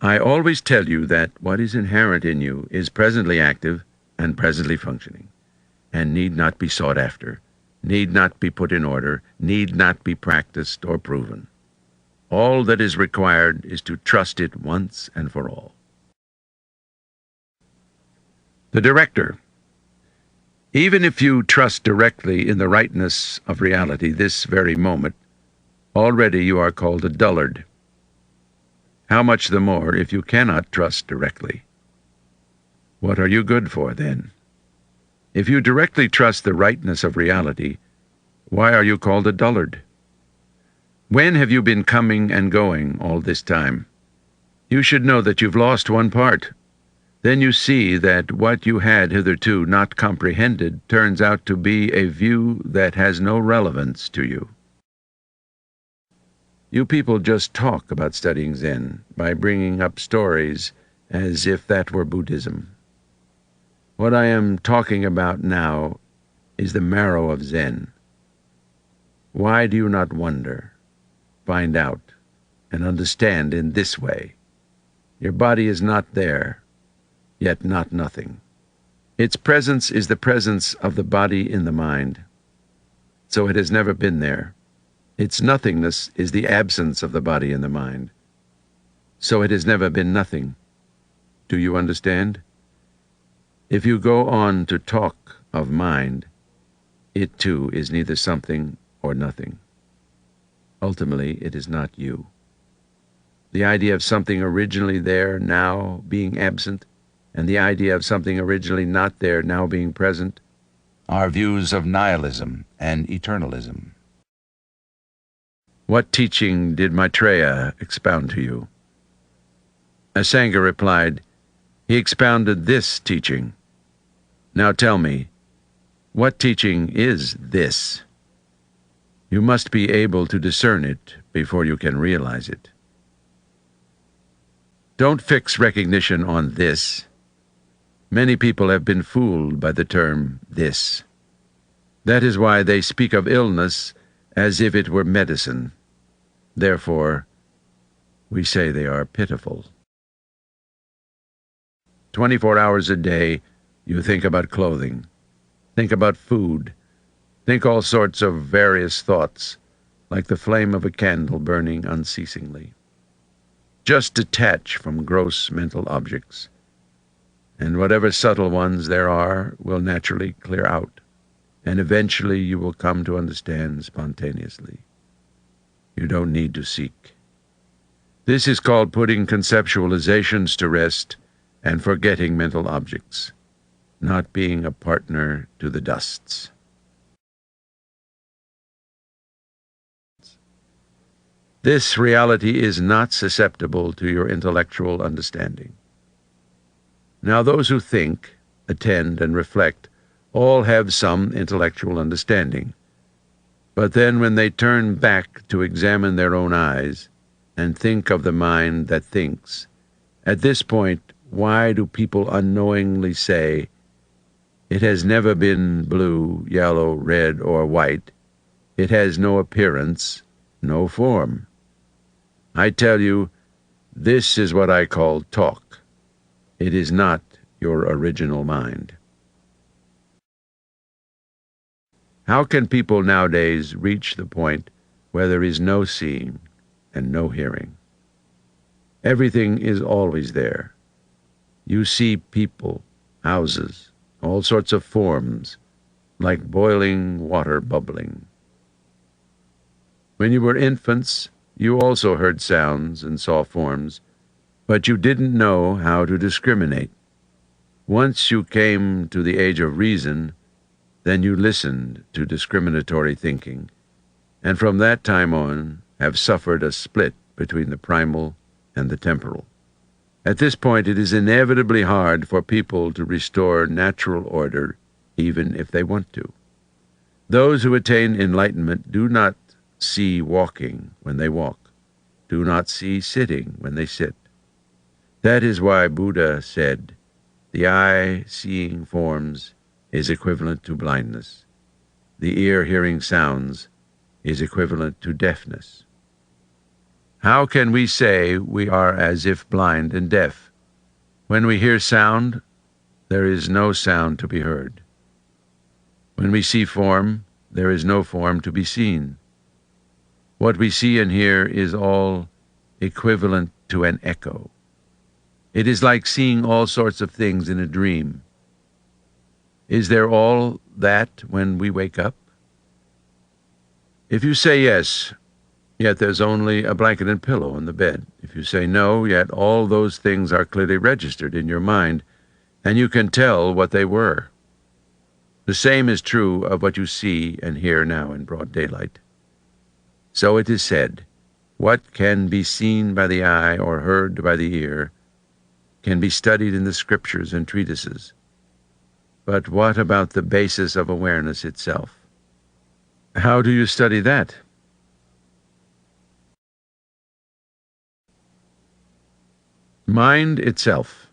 I always tell you that what is inherent in you is presently active and presently functioning, and need not be sought after, need not be put in order, need not be practiced or proven. All that is required is to trust it once and for all. The director. Even if you trust directly in the rightness of reality this very moment, already you are called a dullard. How much the more if you cannot trust directly? What are you good for, then? If you directly trust the rightness of reality, why are you called a dullard? When have you been coming and going all this time? You should know that you've lost one part. Then you see that what you had hitherto not comprehended turns out to be a view that has no relevance to you. You people just talk about studying Zen by bringing up stories as if that were Buddhism. What I am talking about now is the marrow of Zen. Why do you not wonder, find out, and understand in this way? Your body is not there, yet not nothing. Its presence is the presence of the body in the mind, so it has never been there. Its nothingness is the absence of the body in the mind, so it has never been nothing. Do you understand? If you go on to talk of mind, it too is neither something or nothing. Ultimately, it is not you. The idea of something originally there now being absent, and the idea of something originally not there now being present, are views of nihilism and eternalism. What teaching did Maitreya expound to you? Asanga replied, he expounded this teaching. Now tell me, what teaching is this? You must be able to discern it before you can realize it. Don't fix recognition on this. Many people have been fooled by the term this. That is why they speak of illness as if it were medicine. Therefore, we say they are pitiful. 24 hours a day, you think about clothing, think about food, think all sorts of various thoughts, like the flame of a candle burning unceasingly. Just detach from gross mental objects, and whatever subtle ones there are will naturally clear out, and eventually you will come to understand spontaneously. You don't need to seek. This is called putting conceptualizations to rest and forgetting mental objects, not being a partner to the dusts. This reality is not susceptible to your intellectual understanding. Now those who think, attend, and reflect all have some intellectual understanding. But then when they turn back to examine their own eyes and think of the mind that thinks, at this point, why do people unknowingly say, it has never been blue, yellow, red, or white. It has no appearance, no form. I tell you, this is what I call talk. It is not your original mind. How can people nowadays reach the point where there is no seeing and no hearing? Everything is always there. You see people, houses, all sorts of forms, like boiling water bubbling. When you were infants, you also heard sounds and saw forms, but you didn't know how to discriminate. Once you came to the age of reason, then you listened to discriminatory thinking, and from that time on have suffered a split between the primal and the temporal. At this point, it is inevitably hard for people to restore natural order, even if they want to. Those who attain enlightenment do not see walking when they walk, do not see sitting when they sit. That is why Buddha said, the eye seeing forms is equivalent to blindness. The ear hearing sounds is equivalent to deafness. How can we say we are as if blind and deaf? When we hear sound, there is no sound to be heard. When we see form, there is no form to be seen. What we see and hear is all equivalent to an echo. It is like seeing all sorts of things in a dream. Is there all that when we wake up? If you say yes, yet there's only a blanket and pillow on the bed. If you say no, yet all those things are clearly registered in your mind, and you can tell what they were. The same is true of what you see and hear now in broad daylight. So it is said, what can be seen by the eye or heard by the ear can be studied in the scriptures and treatises. But what about the basis of awareness itself? How do you study that? Mind itself.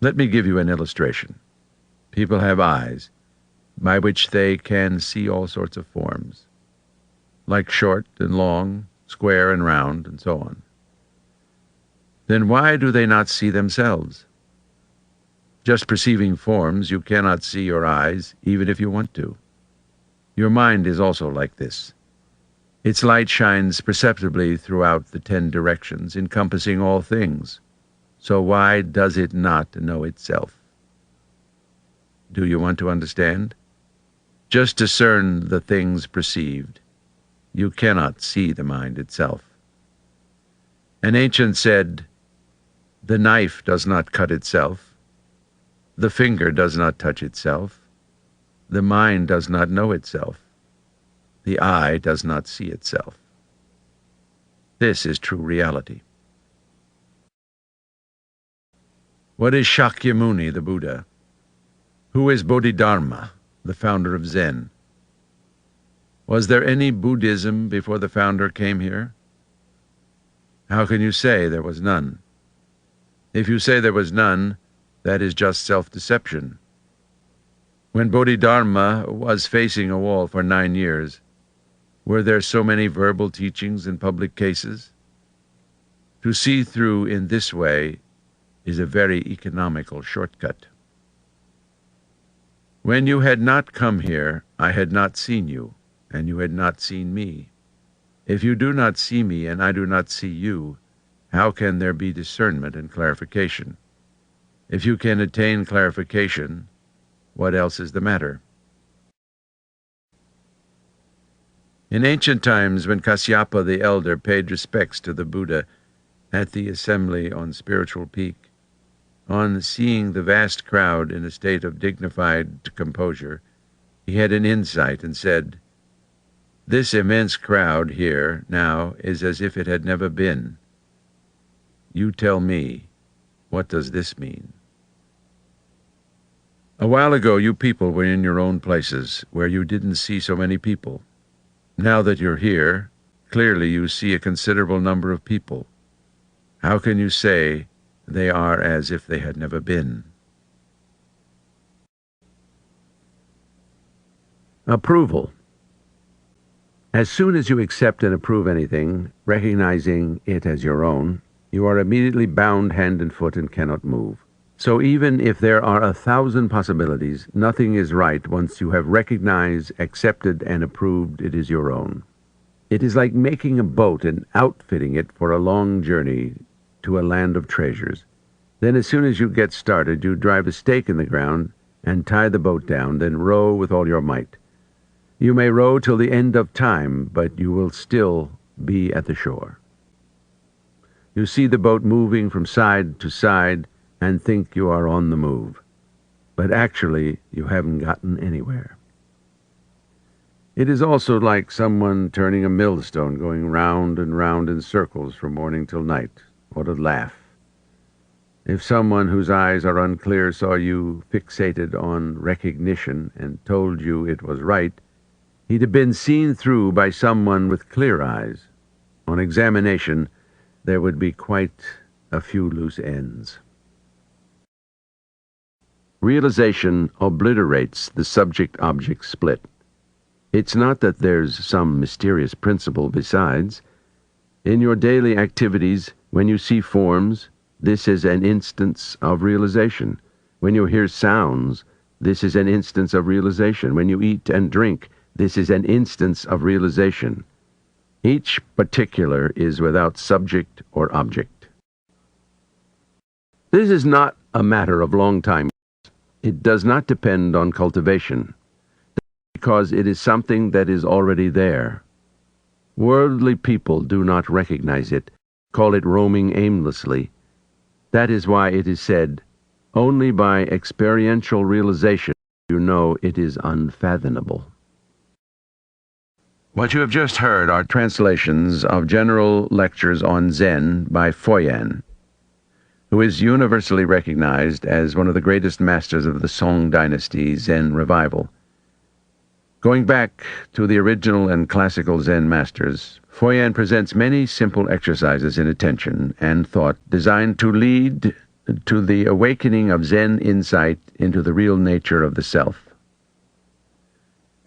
Let me give you an illustration. People have eyes, by which they can see all sorts of forms, like short and long, square and round, and so on. Then why do they not see themselves? Just perceiving forms, you cannot see your eyes, even if you want to. Your mind is also like this. Its light shines perceptibly throughout the 10 directions, encompassing all things. So why does it not know itself? Do you want to understand? Just discern the things perceived. You cannot see the mind itself. An ancient said, "The knife does not cut itself. The finger does not touch itself. The mind does not know itself. The eye does not see itself." This is true reality. What is Shakyamuni, the Buddha? Who is Bodhidharma, the founder of Zen? Was there any Buddhism before the founder came here? How can you say there was none? If you say there was none, that is just self-deception. When Bodhidharma was facing a wall for 9 years, were there so many verbal teachings and public cases? To see through in this way is a very economical shortcut. When you had not come here, I had not seen you, and you had not seen me. If you do not see me and I do not see you, how can there be discernment and clarification? If you can attain clarification, what else is the matter? In ancient times, when Kasyapa the elder paid respects to the Buddha at the assembly on Spiritual Peak, on seeing the vast crowd in a state of dignified composure, he had an insight and said, "This immense crowd here now is as if it had never been. You tell me, what does this mean?" A while ago, you people were in your own places, where you didn't see so many people. Now that you're here, clearly you see a considerable number of people. How can you say they are as if they had never been? Approval. As soon as you accept and approve anything, recognizing it as your own, you are immediately bound hand and foot and cannot move. So even if there are 1,000 possibilities, nothing is right once you have recognized, accepted, and approved it is your own. It is like making a boat and outfitting it for a long journey to a land of treasures. Then as soon as you get started, you drive a stake in the ground and tie the boat down, then row with all your might. You may row till the end of time, but you will still be at the shore. You see the boat moving from side to side and think you are on the move, but actually you haven't gotten anywhere. It is also like someone turning a millstone, going round and round in circles from morning till night. What a laugh. If someone whose eyes are unclear saw you fixated on recognition and told you it was right, he'd have been seen through by someone with clear eyes. On examination, there would be quite a few loose ends. Realization obliterates the subject-object split. It's not that there's some mysterious principle besides. In your daily activities, when you see forms, this is an instance of realization. When you hear sounds, this is an instance of realization. When you eat and drink, this is an instance of realization. Each particular is without subject or object. This is not a matter of long time. It does not depend on cultivation, because it is something that is already there. Worldly people do not recognize it, call it roaming aimlessly. That is why it is said, only by experiential realization you know it is unfathomable. What you have just heard are translations of general lectures on Zen by Foyan, who is universally recognized as one of the greatest masters of the Song dynasty Zen Revival. Going back to the original and classical Zen masters, Foyan presents many simple exercises in attention and thought designed to lead to the awakening of Zen insight into the real nature of the self.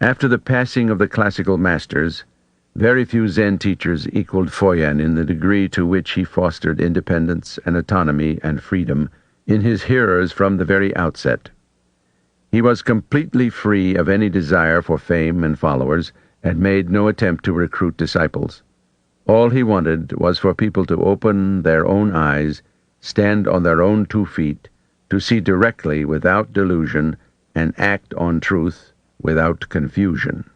After the passing of the classical masters, very few Zen teachers equaled Foyan in the degree to which he fostered independence and autonomy and freedom in his hearers from the very outset. He was completely free of any desire for fame and followers, and made no attempt to recruit disciples. All he wanted was for people to open their own eyes, stand on their own 2 feet, to see directly without delusion, and act on truth without confusion.